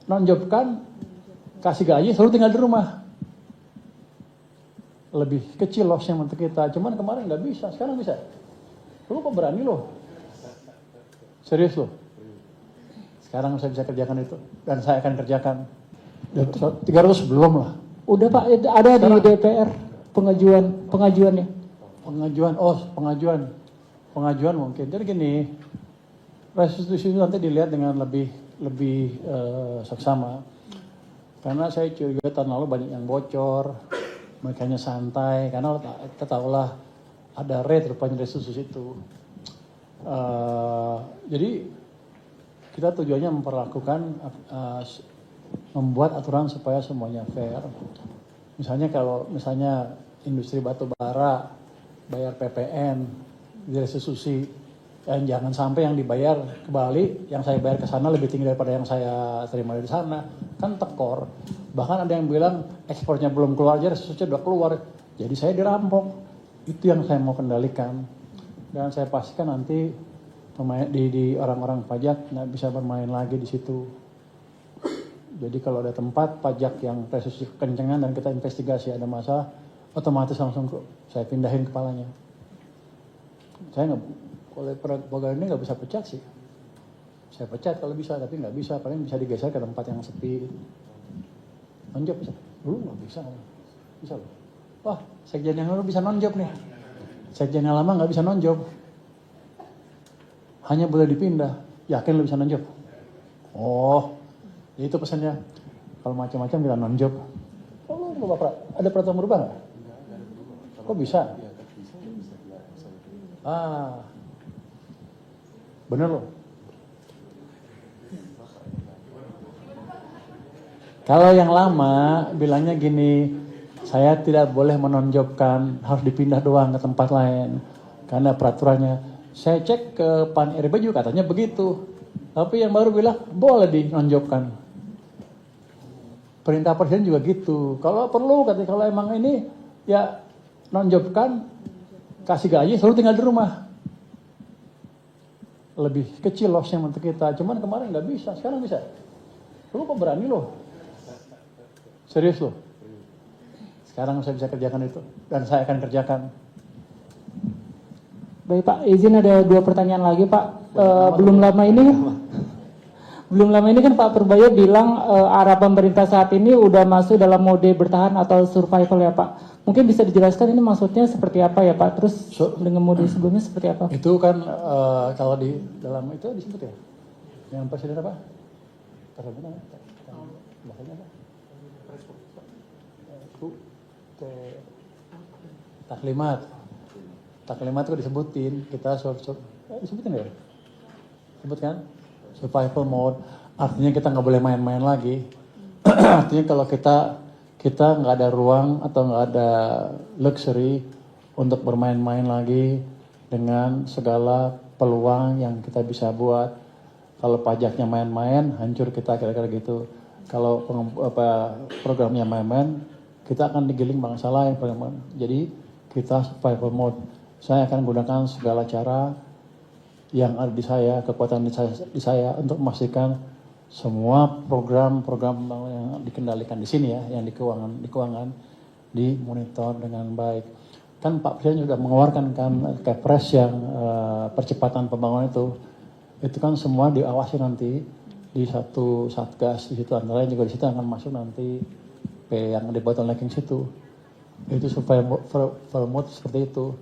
nonjobkan, kasih gaji, selalu tinggal di rumah. Lebih kecil lossnya untuk kita. Cuman kemarin nggak bisa, sekarang bisa. Lu kok berani loh? Serius loh? Sekarang saya bisa kerjakan itu. Dan saya akan kerjakan. 300 belum lah. Udah Pak, ada sekarang, di DPR pengajuannya. Pengajuan mungkin. Jadi gini, restitusi itu nanti dilihat dengan lebih seksama. Karena saya curiga tahun lalu banyak yang bocor, makanya santai. Karena kita tahulah ada rate rupanya restitusi itu. Jadi kita tujuannya membuat aturan supaya semuanya fair. Misalnya kalau industri batu bara bayar PPN di restitusi, dan jangan sampai yang dibayar ke Bali, yang saya bayar ke sana lebih tinggi daripada yang saya terima dari sana, kan tekor. Bahkan ada yang bilang ekspornya belum keluar aja, restitusinya udah keluar, jadi saya dirampok. Itu yang saya mau kendalikan, dan saya pastikan nanti di orang-orang pajak nggak bisa bermain lagi di situ. Jadi kalau ada tempat pajak yang restitusi kekencengan dan kita investigasi ada masalah, otomatis langsung saya pindahin kepalanya. Saya nggak, oleh pegawai ini nggak bisa pecat sih. Saya pecat kalau bisa, tapi nggak bisa. Paling bisa digeser ke tempat yang sepi. Nonjob bisa? Dulu nggak bisa. Bisa loh. Wah, sekjen yang lalu bisa nonjob nih. Sekjen yang lama nggak bisa nonjob. Hanya boleh dipindah. Yakin lo bisa nonjob? Oh, itu pesannya. Kalau macam-macam kita nonjob. Oh, lo ada peraturan berubah nggak? Kok bisa? Bener loh. Kalau yang lama bilangnya gini, saya tidak boleh menonjobkan, harus dipindah doang ke tempat lain karena peraturannya. Saya cek ke Pan RB juga katanya begitu. Tapi yang baru bilang boleh dinonjobkan. Perintah presiden juga gitu. Kalau perlu katanya, kalau emang ini ya nonjobkan, kasih gaji, selalu tinggal di rumah. Lebih kecil lossnya untuk kita. Cuman kemarin nggak bisa, sekarang bisa. Lu kok berani loh? Serius loh? Sekarang saya bisa kerjakan itu. Dan saya akan kerjakan. Baik Pak, izin ada 2 pertanyaan lagi Pak. Belum lama ini kan Pak Purbaya bilang arah pemerintah saat ini udah masuk dalam mode bertahan atau survival ya Pak. Mungkin bisa dijelaskan ini maksudnya seperti apa ya Pak? Terus dengan mode sebelumnya seperti apa? Itu kan kalau di dalam itu disebut ya, yang presiden apa? Bahasanya apa? Taklimat itu disebutin, kita disebutin ya? Sebut kan? Survival mode, artinya kita nggak boleh main-main lagi. Artinya kalau kita nggak ada ruang atau nggak ada luxury untuk bermain-main lagi dengan segala peluang yang kita bisa buat. Kalau pajaknya main-main, hancur kita kira-kira gitu. Kalau programnya main-main, kita akan digiling bangsa lain. Jadi kita survival mode. Saya akan gunakan segala cara yang ada di saya, kekuatan di saya untuk memastikan semua program yang dikendalikan di sini ya, yang di keuangan dimonitor dengan baik. Kan Pak Presiden sudah mengeluarkan kan Kepres yang percepatan pembangunan itu kan semua diawasi nanti di satu satgas di situ, antara lain juga di situ akan masuk nanti yang di bottlenecking situ. Itu survival mode seperti itu.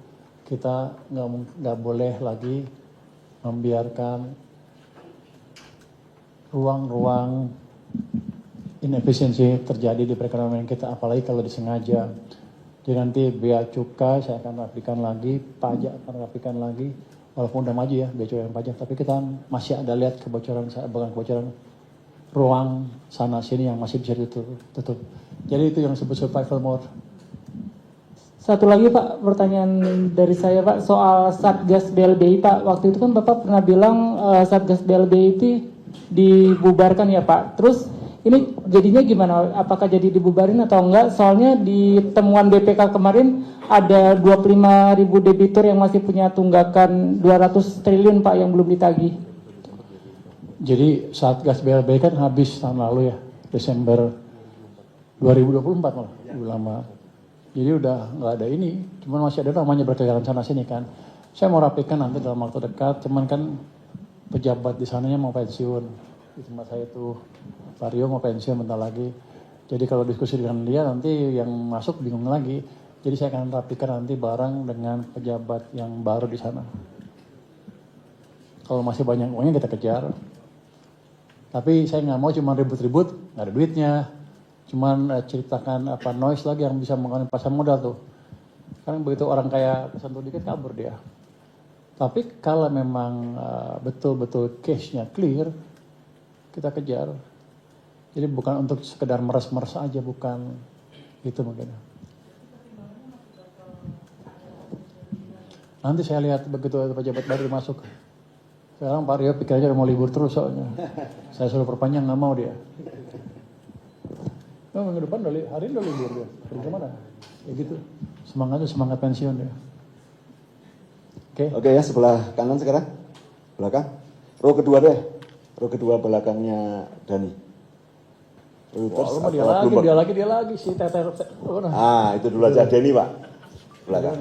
Kita nggak boleh lagi membiarkan ruang-ruang inefisiensi terjadi di perekonomian kita, apalagi kalau disengaja. Jadi nanti bea cukai saya akan rapikan lagi, pajak akan rapikan lagi, walaupun udah maju ya bea cukai dan pajak, tapi kita masih ada lihat kebocoran ruang sana sini yang masih bisa ditutup. Jadi itu yang disebut survival mode. Satu lagi Pak, pertanyaan dari saya Pak, soal Satgas BLBI Pak. Waktu itu kan Bapak pernah bilang Satgas BLBI itu dibubarkan ya Pak. Terus ini jadinya gimana? Apakah jadi dibubarin atau enggak? Soalnya di temuan BPK kemarin ada 25.000 debitur yang masih punya tunggakan 200 triliun Pak yang belum ditagih. Jadi Satgas BLB kan habis tahun lalu ya, Desember 2024 malah, udah lama. Jadi udah nggak ada ini, cuman masih ada namanya berkeliaran sana sini kan. Saya mau rapikan nanti dalam waktu dekat, cuman kan pejabat di sananya mau pensiun. Di tempat saya itu, Pak Rio mau pensiun bentar lagi. Jadi kalau diskusi dengan dia nanti yang masuk bingung lagi. Jadi saya akan rapikan nanti bareng dengan pejabat yang baru di sana. Kalau masih banyak uangnya kita kejar. Tapi saya nggak mau cuma ribut-ribut, nggak ada duitnya. Cuman ceritakan apa noise lagi yang bisa mengenai pasar modal tuh. Karena begitu orang kaya kesentuh dikit kabur dia. Tapi kalau memang betul-betul case-nya clear, kita kejar. Jadi bukan untuk sekedar meres-meres aja, bukan itu mungkin. Nanti saya lihat begitu ada pejabat baru masuk. Sekarang Pak Rio pikir aja mau libur terus soalnya. Saya suruh perpanjang nggak mau dia. Oh, minggu depan hari ini udah libur dia. Pergi kemana? Ya gitu. Semangatnya semangat pensiun dia. Oke ya, sebelah kanan sekarang. Belakang. Row kedua deh. Row kedua belakangnya Dani. Reuters Wah, atau dia lagi si Teter. Itu dulu aja Dani, Pak. Belakang.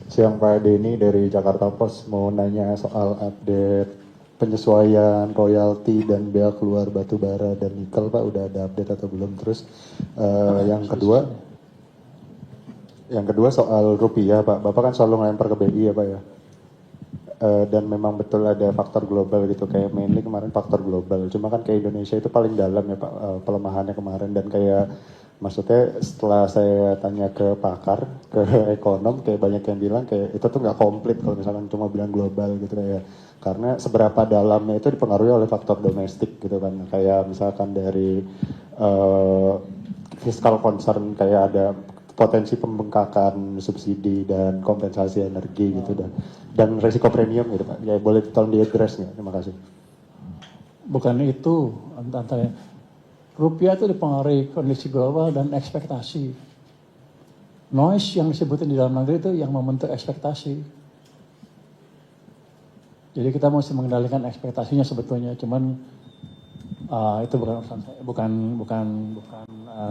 Siang Pak Denny dari Jakarta Post, mau nanya soal update penyesuaian royalti dan bea keluar batu bara dan nikel Pak, udah ada update atau belum? Terus yang kedua soal rupiah Pak, Bapak kan selalu ngelempar ke BI ya Pak ya, dan memang betul ada faktor global gitu, kayak mainly kemarin faktor global, cuma kan kayak Indonesia itu paling dalam ya Pak pelemahannya kemarin, dan kayak maksudnya setelah saya tanya ke pakar, ke ekonom, kayak banyak yang bilang kayak itu tuh nggak komplit kalau misalkan cuma bilang global gitu kayak, karena seberapa dalamnya itu dipengaruhi oleh faktor domestik gitu kan, kayak misalkan dari fiscal concern, kayak ada potensi pembengkakan subsidi dan kompensasi energi gitu, dan resiko premium gitu Pak, ya boleh tolong diadres nggak? Terima kasih. Bukan itu antara rupiah itu dipengaruhi kondisi global dan ekspektasi. Noise yang disebutin di dalam negeri itu yang membentuk ekspektasi. Jadi kita mesti mengendalikan ekspektasinya sebetulnya. Cuman itu bukan urusan saya, bukan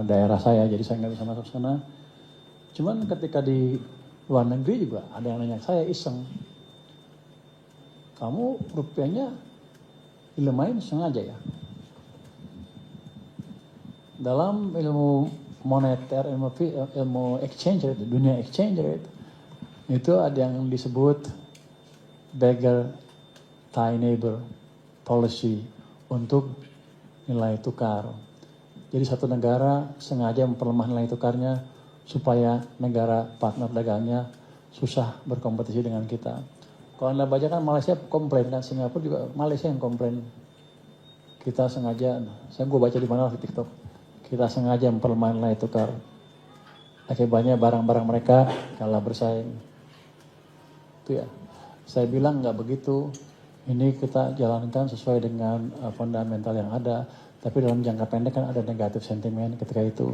daerah saya. Jadi saya nggak bisa masuk sana. Cuman ketika di luar negeri juga ada yang nanya saya iseng. Kamu rupiahnya dilemahin sengaja ya? Dalam ilmu moneter, ilmu exchange rate, dunia exchange rate, itu ada yang disebut beggar thy neighbor policy untuk nilai tukar. Jadi satu negara sengaja memperlemah nilai tukarnya supaya negara partner dagangnya susah berkompetisi dengan kita. Kalau Anda baca kan Malaysia komplain kan, Singapura juga Malaysia yang komplain. Kita sengaja, gue baca di mana di TikTok. Kita sengaja memperlemah nilai tukar. Akibatnya barang-barang mereka kalah bersaing. Itu ya. Saya bilang nggak begitu. Ini kita jalankan sesuai dengan fundamental yang ada. Tapi dalam jangka pendek kan ada negatif sentimen ketika itu.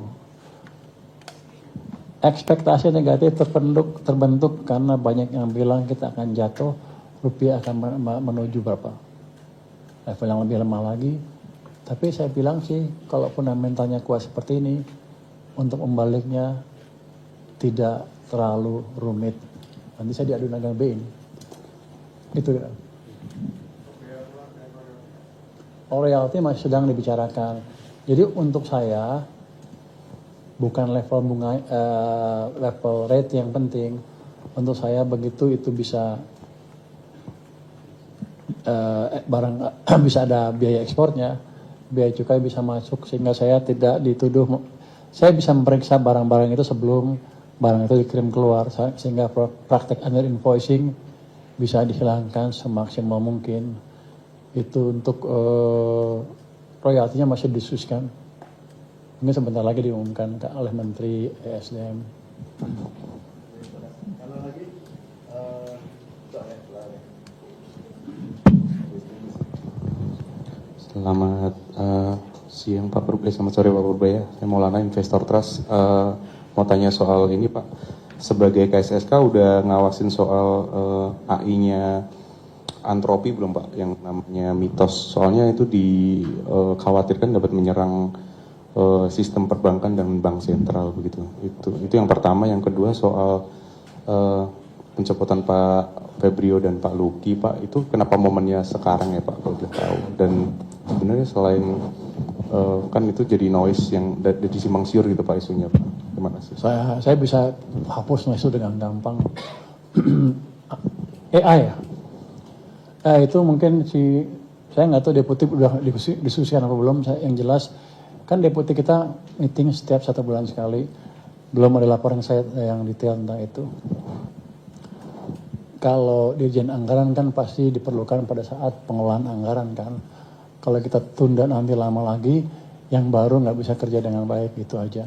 Ekspektasi negatif terbentuk karena banyak yang bilang kita akan jatuh, rupiah akan menuju berapa level yang lebih lemah lagi. Tapi saya bilang sih, kalau fundamentalnya kuat seperti ini, untuk membaliknya tidak terlalu rumit. Nanti saya diadu dengan BI ini. Itu ya. Royalti masih sedang dibicarakan. Jadi untuk saya, bukan level bunga, level rate yang penting. Untuk saya begitu itu bisa barang bisa ada biaya ekspornya, biaya cukai bisa masuk sehingga saya tidak dituduh. Saya bisa memeriksa barang-barang itu sebelum barang itu dikirim keluar sehingga praktek under invoicing bisa dihilangkan semaksimal mungkin. Itu untuk royaltinya masih didiskusikan. Ini sebentar lagi diumumkan oleh Menteri ESDM. Selamat siang Pak Purbaya, selamat sore Pak Purbaya. Saya Maulana, Investor Trust. Mau tanya soal ini Pak. Sebagai KSSK udah ngawasin soal AI-nya antropi belum Pak, yang namanya mitos? Soalnya itu dikhawatirkan dapat menyerang sistem perbankan dan bank sentral begitu. Itu yang pertama. Yang kedua soal pencopotan Pak Febrio dan Pak Luki, Pak, itu kenapa momennya sekarang ya Pak, kalau boleh tahu? Dan sebenarnya selain kan itu jadi noise yang jadi simpang siur gitu Pak isunya Pak. Terima kasih. Saya bisa hapus noise itu dengan gampang. AI ya. Itu mungkin saya nggak tahu deputi udah diskusikan apa belum. Yang jelas kan deputi kita meeting setiap 1 bulan sekali. Belum ada laporan saya yang detail tentang itu. Kalau dirjen anggaran kan pasti diperlukan pada saat pengelolaan anggaran kan. Kalau kita tunda nanti lama lagi, yang baru nggak bisa kerja dengan baik, gitu aja.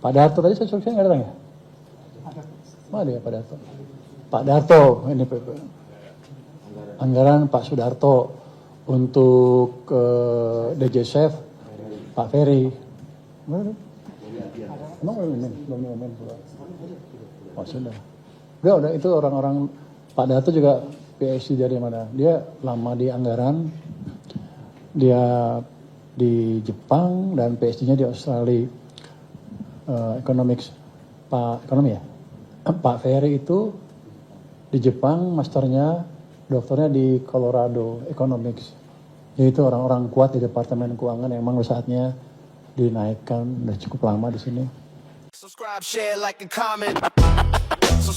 Pak Darto tadi saya nggak datang ya? Mana ya Pak Darto? Pak Darto, ini anggaran Pak Sudarto, untuk DJ Chef Pak Ferry. Mana? Emang belum ngomongin pula. Oh sudah. Udah itu orang-orang. Pak Darto juga PhD dari mana? Dia lama di anggaran, dia di Jepang dan PhD-nya di Australia, economics. Ekonomi ya. Pak Ferry itu di Jepang, masternya, dokternya di Colorado, economics. Yaitu orang-orang kuat di Departemen Keuangan yang memang saatnya dinaikkan, udah cukup lama di sini. Subscribe, share, like, and comment.